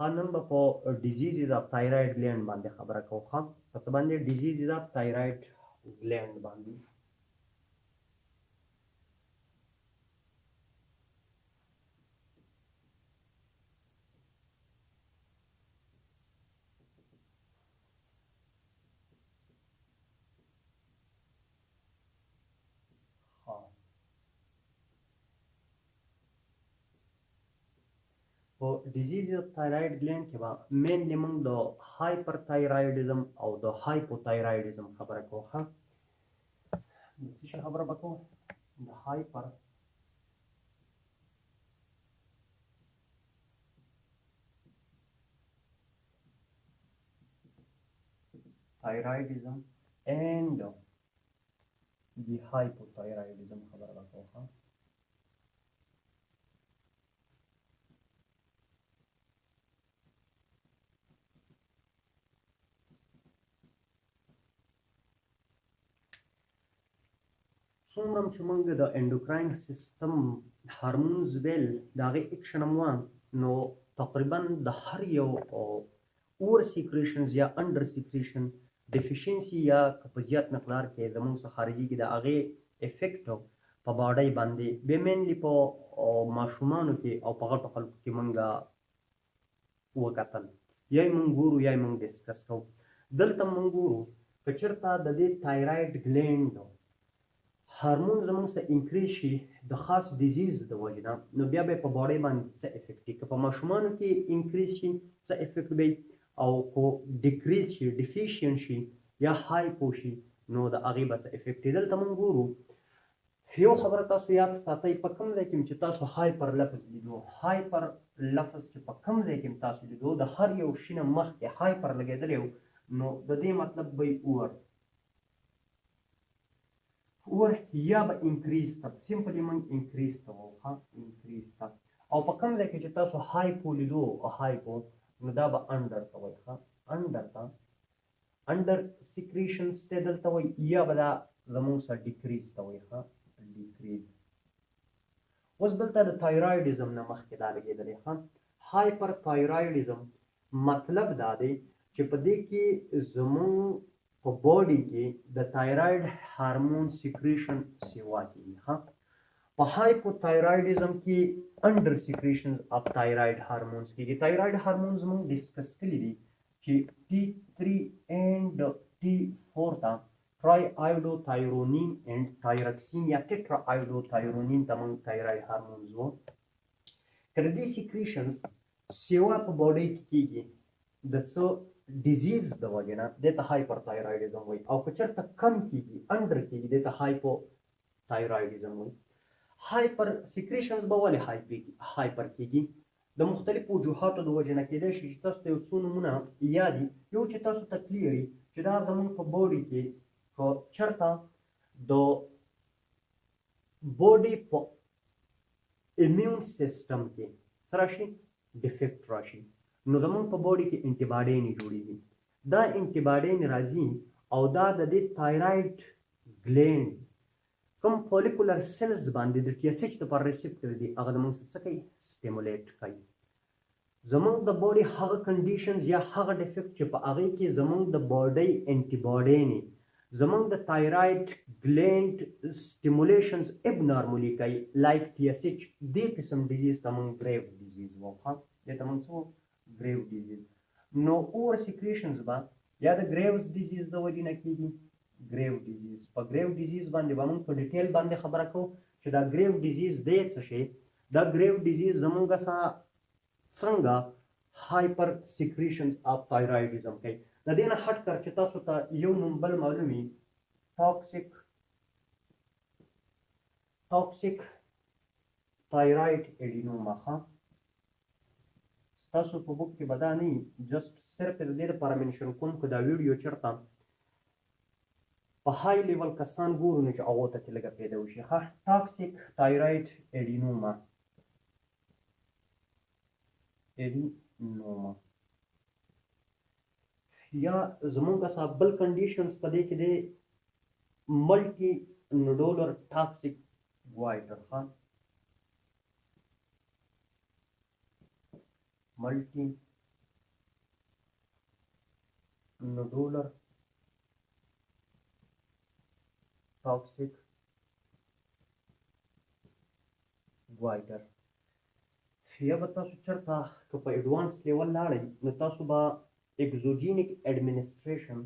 نن به په ډیزیزز اف تایراید ګلینډ باندې خبره کوو. ښه په څه باندې؟ ډیزیزز اف تایراید ګلینډ باندې. په ډیزیز اف تایراید ګلینډ کې به مینلی موږ د هایپر تایرایډیزم او د هایپوتایرایډیزم خبره کوو. ښه د څه شي خبره به کوو؟ د هایپر thyroidism and the hypothyroidism خبره به کوو. ښه څومره چې موږ د انډوکراین سیستم هارمونز ویل د هغې اکشن هم وه، نو تقریبا د هر یو اور سیکریشنز یا انډر سیکریشن ډیفیشنسي یا که په زیات مقدار کې زموږ څخه خارجېږي د هغې افیکټ په باډۍ باندې بیا مینلی په ماشومانو کې او په غټو خلکو کې موږ وکتل. یا یې موږ ګورو یا یې موږ ډسکس کوو. دلته موږ ګورو که چېرته د دې تایراید ګلینډ هارمون زموږ څه انکریز شي د خاص ډیزیز د وجې نه، نو بیا به یې په باډۍ باندې څه افیکټ وي. که په ماشومانو کې انکریز شي څه افیکټ به او که ډیکریز شي ډیفیشین شي یا هایپو شي نو د هغې به څه افیکټ وي. دلته موږ ګورو یو خبره تاسو یاد ساتئ، په کوم ځای کې چې تاسو هایپر لفظ لیدو، هایپر لفظ چې په کوم ځای کې تاسو لیدو د هر یو شي نه مخکې هایپر لګېدلی و، نو د دې مطلب به یې اور یا به انکریز ته سمپلی موږ انکریز ته وو. ها انکریز ته. او په کوم ځای کې چې تاسو هایپو لیدو هایپو نو دا به انډر ته وایي. ها انډر ته انډر سیکریشنز ته دلته وایي، یا به دا زموږ سره ډیکریز ته وایي. ها ډیکریز. اوس دلته د تایرایډیزم نه مخکې دا لګېدلی. ها هایپر تایرایډیزم مطلب دا دی چې په دې کې زموږ په باډي کې د تایراید هارمون سیکریشن سیوا کېږي. ها په هایپوتایرایډیزم کې انډر سیکریشنز اف تایراید هارمونز کېږي. تایراید هارمونز موږ ډسکس کړي دي چې T3 اینڈ T4 ته ټرای آیوډوتایرونین اینډ تایرکسین یا ټیټرا آیوډوتایرونین ته موږ تایراید هارمونز وو. که د دې سیکریشنز سیوا په باډي کې کېږي د څه ډیزیز د وجې نه دې ته هایپر تایرایډیزم وایي، او که چېرته کم کېږي انډر کېږي دې ته هایپو تایرایډیزم وایي. هایپر سیکریشنز به ولې هایپر کېږي؟ د مختلفو وجوهاتو د وجې نه کېدای شي چې تاسو ته یو څو نومونه یاد دي. یو چې تاسو ته کلیر وي چې دا زموږ په باډي کې که چېرته د باډي په امیون سیسټم کې څه راشي؟ ډیفیکټ راشي، نو زموږ په باډي کې انټي باډیانې جوړېږي. دا انټي باډیانې راځي او دا د دې تایراید ګلینډ کوم فولیکولر سیلز باندې د ټي ایس ایچ دپاره ریسپټر دي هغه زموږ څه کوي؟ سټیمولیټ کوي. زموږ د باډي هغه کنډیشنز یا هغه ډیفیکټ چې په هغې کې زموږ د باډۍ انټي باډیانې زموږ د تایراید ګلینډ سټیمولیشنز ابنارملي کوي لایک ټي ایس ایچ، دې قسم ډیزیز ته موږ ګریو ډیزیز وایو. دې ته موږ څه وایو؟ ګریو ډیزیز. نو اور سیکریشنز به یا د ګریوز ډیزیز د وجې نه کېږي. ګریو ډیزیز په ګریو ډیزیز باندې به موږ په ډیټیل باندې خبره کوو چې دا ګریو ډیزیز دی څه شی. دا ګریو ډیزیز زموږ سره څنګه هایپر سیکریشنز اف تایرایډیزم کوي. د دې نه هټ کر چې تاسو ته یو نوم بل معلوم وي، ټاکسیک تایراید اډینوما. ښه تاسو په بوک کې به دا نه وي، جسټ صرف د دې لپاره منشن کوم که دا ویډیو چېرته په های لیول کسان ګورو نو چې هغو ته چې لږه پیدا وشي. ښه ټاکسیک تایراید اډینوما یا زموږ سره بل کنډیشنز په دې کې دی ملټي نوډولر ټاکسیک ګوایټر. ښه ملټي nodular toxic goiter. یا به تاسو چېرته که په اډوانس لیول لاړئ نو تاسو به اګزوجینیک اډمنسټریشن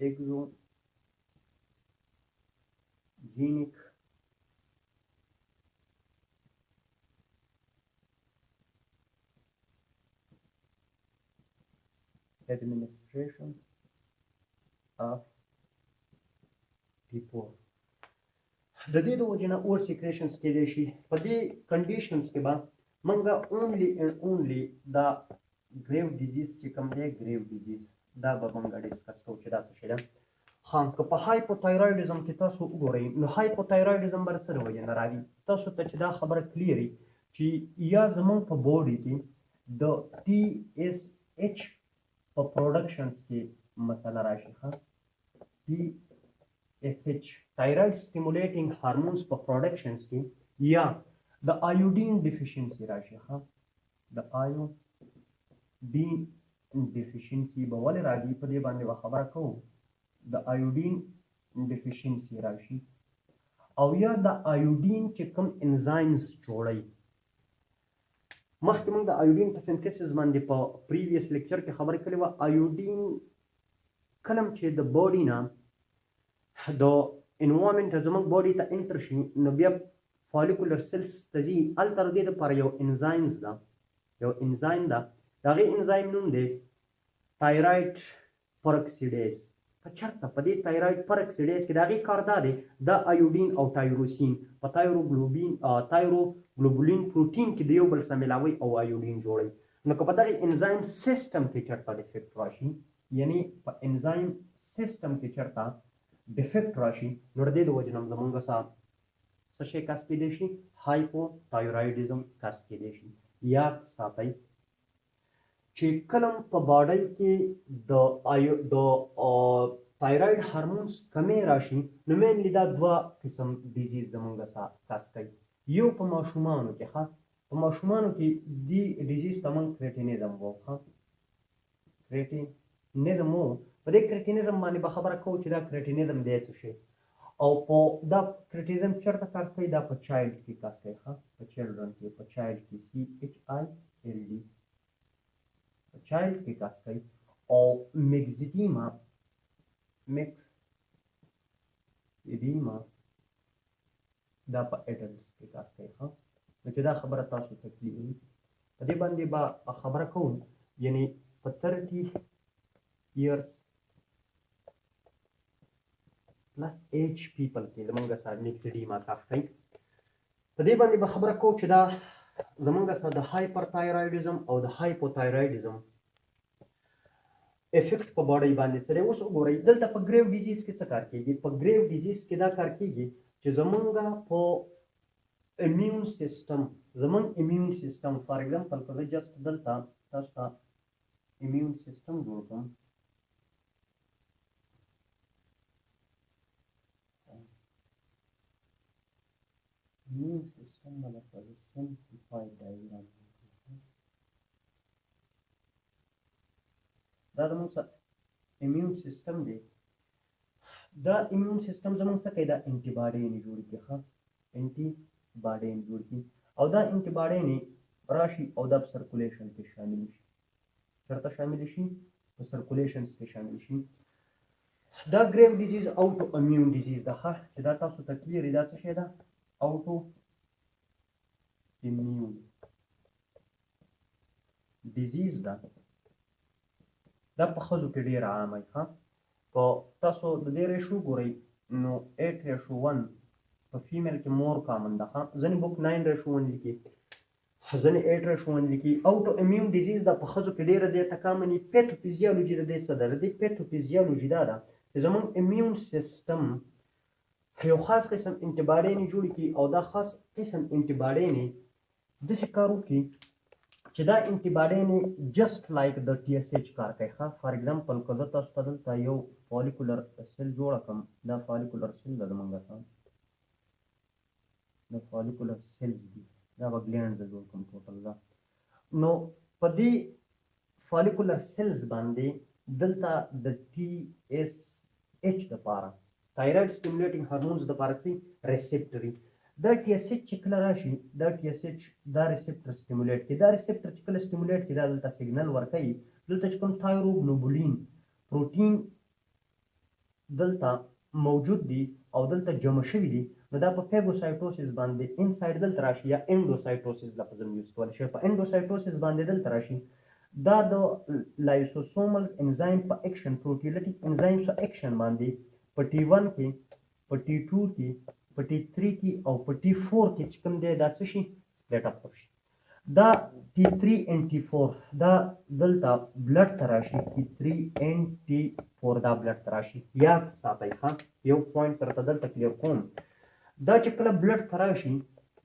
اګزوجینیک administration of people د دې د وجې نه اور سیکریشنز کېدای شي په دې کنډیشنز کې به موږ اونلی اینډ اونلی دا ګریو ډیزیز چې کوم دی ګریو ډیزیز دا به موږ ډسکس کوو چې دا څه شی ده که په هایپوتایرویډزم کې تاسو وګورئ نو هایپوتایرویډزم به څه د وجې نه راځي تاسو ته چې دا خبره کلیري چې یا زموږ په باډي کې د ټي اس ایچ په پروډکشنز کې مسله راشي ټي اس ایچ thyroid stimulating hormones په productions کې یا د iodine deficiency راشي د iodine deficiency به ولې راځي په دې باندې خبره کوو د iodine deficiency راشي او یا د iodine چې کوم enzymes جوړوي مخکې موږ د iodine په synthesis باندې په previous lecture کې خبرې کړې وه iodine کلم چې د body نه د انوایرمنټ زموږ باډي ته انټر شي نو بیا فالیکولر سیلز ته ځي هلته د دې دپاره یو انزایمز ده یو انزایم ده د هغې انزایم نوم دی تایراید پرکسیډیز که چېرته په دې تایراید پرکسیډیز کې د هغې کار دا دی د ایوډین او تایروسین په تایروګلوبولین پروټین کې د یو بل سره ملاوي او ایوډین جوړوي نو که په دغې انزایم سیسټم کې چېرته ډیفیکټ راشي یعنی په انزایم سیسټم کې چېرته ډیفیکټ راشي نو د دې د وجې نه زموږ سره څه شی کس کېدی شي هایپوتایرویډزم کس کېدی شي یاد ساتئ چې کله په باډۍ کې د تایراید هارمونز کمې راشي نو مینلی دا دوه قسم ډیزیز زموږ سره کس کوي یو په ماشومانو کې په ماشومانو کې دې ډیزیز ته موږ کریټینیزم وایو کریټینیزم په دې کریټینیزم باندې به خبره کوو چې دا کریټینیزم دی څه شی او په دا کریټینیزم چېرته کار کوي دا په چایلډ کې کار کوي په چلډرن کې په چایلډ کې CHILD په چایلډ کې کار کوي او میکزیډیما دا په اډلټس کې کار کوي نو چې دا خبره تاسو ته کلیئر وي په دې باندې به خبره کوو یعنی په 30 years plus age people کې زمونږ سره میکزیډیما کار کوي په دې باندې به خبره کوو چې دا زمونږ سره د هایپرتایرویډزم او د هایپوتایرویډزم افیکټ په باډۍ باندې څه دی اوس وګورئ دلته په ګریو ډیزیز کې څه کار کیږي په ګریو ډیزیز کې دا کار کیږي چې زمونږ په امیون سیستم زمونږ امیون سیستم فار ایگزامپل که زه جسټ دلته تاسو ته امیون سیستم جوړ کړم immune system मतलब simplified diagram دا زموږ immune system دی دا immune system زموږ څه کوي دا انټي باډي نه جوړ کړي انټي باډي نه جوړ کړي او دا انټي باډي نه راشي او دا سرکولیشن کې شامل شي چېرته شامل شي په سرکولیشنز کې شامل شي دا ګریو ډیزیز اوټو امیون ډیزیز ده چې دا تاسو ته کلیري دا څه شی ده auto immune disease دا په ښځو کې ډېر عام دی که تاسو د دې ریشو ګورئ نو 8:1 په فیمیل کې مور کامن ده ځینې بک 9:1 لیکي ځینې 8:1 لیکي auto immune disease دا په ښځو کې ډېره زیاته کامن وي پیتوفیزیالوجي د دې څه ده د دې پیتوفیزیالوجي دا ده چې زموږ امیون سیستم یو خاص قسم انټي باډي نه جوړ کړي او دا خاص قسم انټي باډي نه داسې کار وکړي چې دا انټي باډي نه جسټ لایک د ټي اس ایچ کار کوي فار ایگزامپل که زه تاسو ته دلته یو فالیکولر سیل جوړه کړم دا فالیکولر سیل ده زموږ سره د فالیکولر سیلز دي دا به ګلینډ زه جوړ کړم ټوټل دا نو په دې فالیکولر سیلز باندې دلته د ټي اس ایچ د پاره تایرویډ سټیمولیټینګ هارمونز د پاره څه ریسپټري دا ټي اس ایچ چې کله راشي دا ټي اس ایچ دا ریسپټر سټیمولیټ کوي دا ریسپټر چې کله سټیمولیټ کوي دا دلته سیګنل ورکوي دلته چې کوم تایروګلوبولین پروتین دلته موجود دي او دلته جمع شوي دي نو دا په فیګوسایټوسیس باندې انسایډ دلته راشي یا اندوسایټوسیس لفظ هم یوز کولی شي په اندوسایټوسیس باندې دلته راشي دا د لایسوسومل انزایم په اکشن پروټیولیټیک انزایم په اکشن باندې په ټي 1 کې په ټي 2 کې په ټي 3 کې او په ټي 4 کې چې کوم دی دا څه شي سپلیټ اپ شي دا ټي 3 ان ټي 4 دا دلته بلډ ته راشي ټي 3 ان ټي 4 دا بلډ ته راشي یاد ساتئ ښه یو پوینټ درته دلته کلیر کوم دا چې کله بلډ ته راشي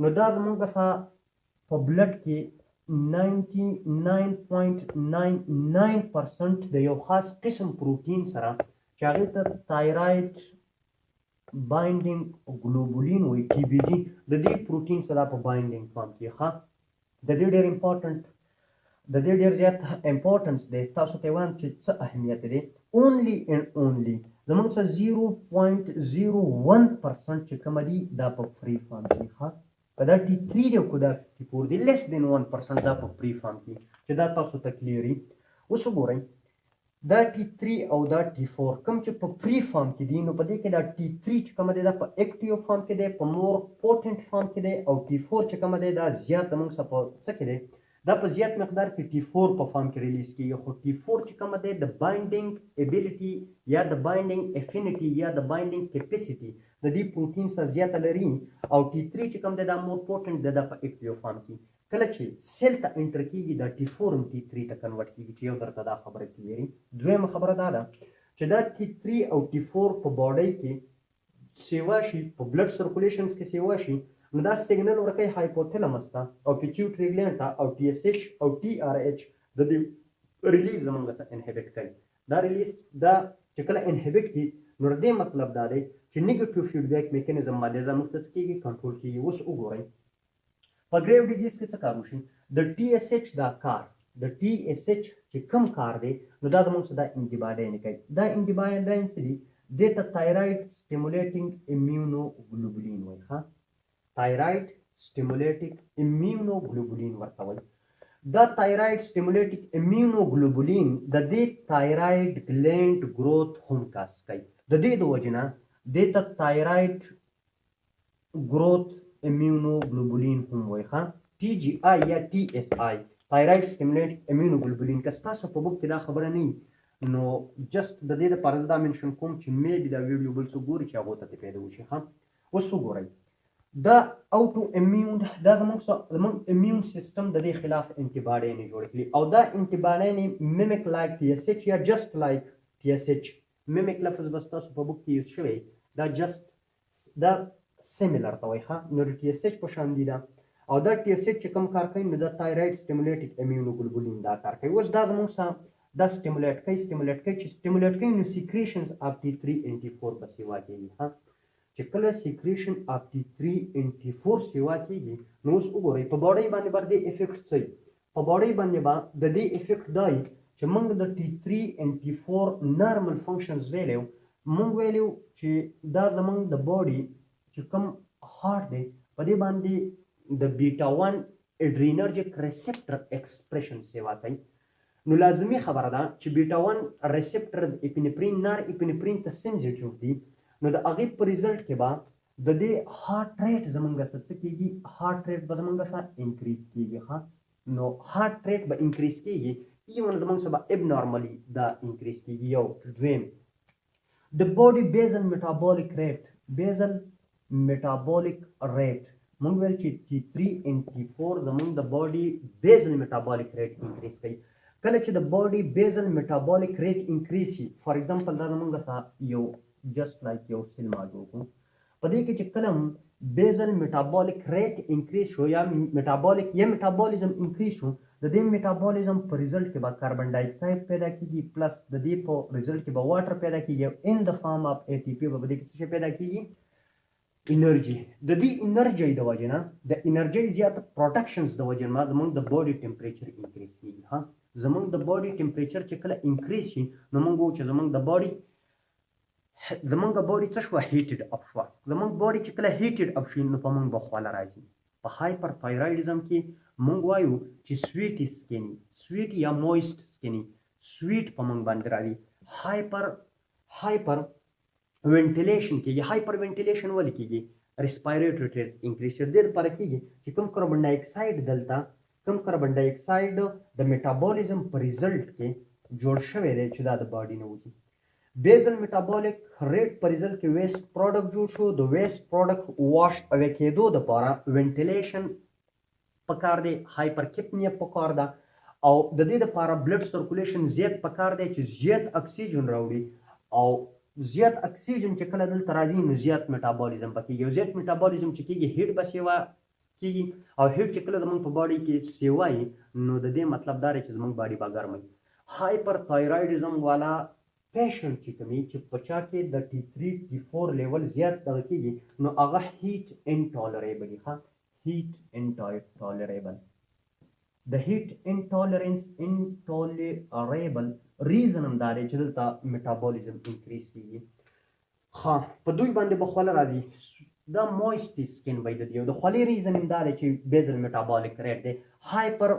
نو دا زموږ په بلډ کې 99.99% د یو خاص قسم پروتین سره چې هغې ته تایراید بایندینګ ګلوبولین وایي ټي بي جي د دې پروتین سره په بایندینګ فارم کې ښه د دې ډېر امپورټنټ د دې ډېر زیات امپورټنس دی تاسو ته وایم چې څه اهمیت دی اونلی اینډ اونلی زموږ څه 0.01% چې کومه دي دا په فري فارم کې ښه که دا ټي 3 دی او که دا ټي 4 دی لیس دین 1% دا په فري فارم کې چې دا تاسو ته کلیري اوس وګورئ دا ټي 3 او دا ټي 4 کوم چې په فري فارم کې دي نو په دې کې دا ټي 3 چې کومه دی دا په اکټیو فارم کې دی په مور پوټنټ فارم کې دی او ټي 4 چې کومه دی دا زیات موږ څه په څه کې دی دا په زیات مقدار کې ټي 4 په فارم کې ریلیز کیږي خو ټي 4 چې کومه دی د بایندینګ ایبیلیټي یا د بایندینګ افینټي یا د بایندینګ کیپیسټي د دې پروتین سره زیاته لري او ټي 3 چې کوم دی دا مور پوټنټ دی دا په اکټیو فارم کې کله چې سیل ته انټر کیږي دا ټي 4 هم ټي 3 ته کنورټ کیږي چې یو درته دا خبره کلیري دویمه خبره دا ده چې دا ټي 3 او ټي 4 په باډۍ کې سیوا شي په بلډ سرکولیشنز کې سیوا شي نو دا سیګنل ورکوي هایپوتلمس ته او پیچیوټري ګلینډ ته او ټي اس ایچ او ټي آر ایچ د دې ریلیز زموږ څخه انهبټ کوي دا ریلیز دا چې کله انهبټ کی نو د دې مطلب دا دی چې نیگیټیو فیډبیک میکانیزم باندې زموږ څه کیږي کنټرول کیږي اوس وګورئ په ګریو ډیزیز کې څه کار وشي د ټي اس ایچ دا کار د ټي اس ایچ چې کم کار دی نو دا زموږ څه دا انټیباډاین کوي دا انټیباډاین څه دي دې ته تایراید سټیمولیټینګ ایمیونوګلوبولین وایي ښه تایراید سټیمولیټینګ ایمیونوګلوبولین ورته وایي دا تایراید سټیمولیټینګ ایمیونوګلوبولین د دې تایراید ګلینډ ګروث هم کاس کوي د دې د وجې نه دې ته تایراید ګروث ایمیونوګلوبولین هم وایي ښه ټي جي آی یا ټي اس آی تایراید سټیمولیټینګ ایمیونوګلوبولین که ستاسو په بوک کې دا خبره نه وي نو جست د دې لپاره دا منشن کوم چې مې بي دا ویډیو بل څه ګوري چې هغو ته پیدا وشي ښه اوس وګورئ دا اوټو امیون دا زموږ امیون سیستم د دې خلاف انټیباډیانې جوړ کړي او دا انټیباډیانې میمیک لایک ټي اس ایچ یا جست لایک ټي اس ایچ میمیک لفظ بس تاسو په بوک کې یوز شوی دا جست دا سیملر ته وایي ښه نو د ټي اس ایچ په شان دي دا او دا ټي اس ایچ چې کوم کار کوي نو دا تایراید سټیمولیټینګ ایمیونوګلوبولین دا کار کوي اوس دا زموږ دا سټیمولیټ کوي چې سټیمولیټ کوي نو سیکریشنز اف ټي 3 ان ټي 4 په سیوا کېږي ښه چې کله سیکریشن اف ټي 3 ان ټي 4 سیوا کېږي نو اوس وګورئ په باډۍ باندې به د افیکټ څه وي په باډۍ باندې به د دې افیکټ دا وي چې موږ د ټي 3 ان ټي 4 نارمل فنکشنز ویلیو موږ ویلیو چې دا زموږ د باډي چې کوم هارت دی په دې باندې د بیټا 1 اډرینرجیک ریسپټر ایکسپریشن سیوا کوي نو لازمي خبره ده چې بیټا 1 ریسپټر د اپینفرین نار اپینفرین ته سنسیټیو دي نو د هغې په ریزلټ کې به د دې هارت ریټ زموږ څه کېږي هارت ریټ به زموږ انکریز کېږي ښه نو هارت ریټ به انکریز کېږي ایون زموږ څه به اب نارملي دا انکریز کېږي یو دویم د باډي بیزل میټابولیک ریټ بیزل میټابولیک ریټ موږ ویل چې ټي 3 ان ټي 4 زموږ د باډي بیزل میټابولیک ریټ انکریز کوي کله چې د باډي بیزل میټابولیک ریټ انکریز شي فار ایگزامپل دا زموږ یو جست لایک یو سیل ما جوړ کړو په دې کې چې کله بیزل میټابولیک ریټ انکریز شو یا میټابولیزم انکریز شو د دې میټابولیزم په ریزلټ کې به کاربن ډای اکساید پیدا کیږي پلس د دې په ریزلټ کې به واټر پیدا کیږي ان د فارم اف اي ټي پی به دې کې څه پیدا کیږي انرژي د دې انرژي د وجه نه د انرژي زیات پروډکشنز د وجه نه زموږ د باډي ټمپریچر انکریز کیږي ها زمونږ د باډي ټمپریچر چې کله انکریز شي نو موږ وایو چې زمونږ باډي څه شوه هیټډ اپ شوه زمونږ باډي چې کله هیټډ اپ شي نو په موږ به خوله راځي په هایپر تایرایډیزم کې موږ وایو چې سویټ سکینی سویټ یا مویسټ سکینی سویټ په موږ باندې راځي هایپر وینټیلیشن کېږي هایپر وینټیلیشن ولې کېږي ریسپایریټری ریټ انکریز شي د دې لپاره کېږي چې کوم کاربن ډای اکساید دلته کوم کاربن ډای اکساید د میټابولیزم په ریزلټ کې جوړ شوی دی چې دا د باډي نه وځي بیزل میټابولیک ریټ په ریزلټ کې ویسٹ پروډکټ جوړ شو د ویسٹ پروډکټ واش اوې کېدو دپاره وینټیلیشن پکار دی هایپر کیپنیا پکار ده او د دې دپاره بلډ سرکولیشن زیات پکار دی چې زیات اکسیجن راوړي او زیات اکسیجن چې کله دلته راځي نو زیات میټابولیزم پکېږي او زیات میټابولیزم چې کېږي هیټ به سیوا کېږي او هیټ چې کله زموږ په باډي کې سیوایي نو د دې مطلب دا دی چې زموږ باډي به ګرموي هایپر تایرایډیزم والا پیشنټ چې کومي چې په چا کې د T3 T4 لیول زیات دغه کېږي نو هغه هیټ انټالریبل heat intolerable د هیټ انټالریبل ریزن هم دا دی چې دلته میټابولیزم انکریز کېږي ها په دوی باندې به خوله راځي دا مویسټ سکین وایي د دې او د خولې ریزن هم دا دی چې بیزل میټابولیک ریټ دی هایپر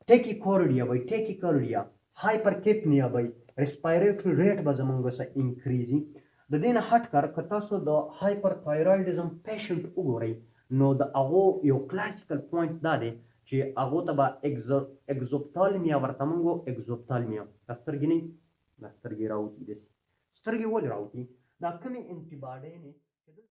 ټیکیکارډیا هایپر کیپنیا وایي ریسپایریټري ریټ به زموږ سره انکریزي د دې نه هټ کر که تاسو د هایپر تایرایډیزم پیشنټ وګورئ نو د هغو یو کلاسیکل پوینټ دا دی چې هغو ته به اګزوپتالمیا ورته موږ وایو اګزوپتالمیا دا سترګې نه دا سترګې راوځي داسې سترګې ولې راوځي دا کومې انټي باډۍ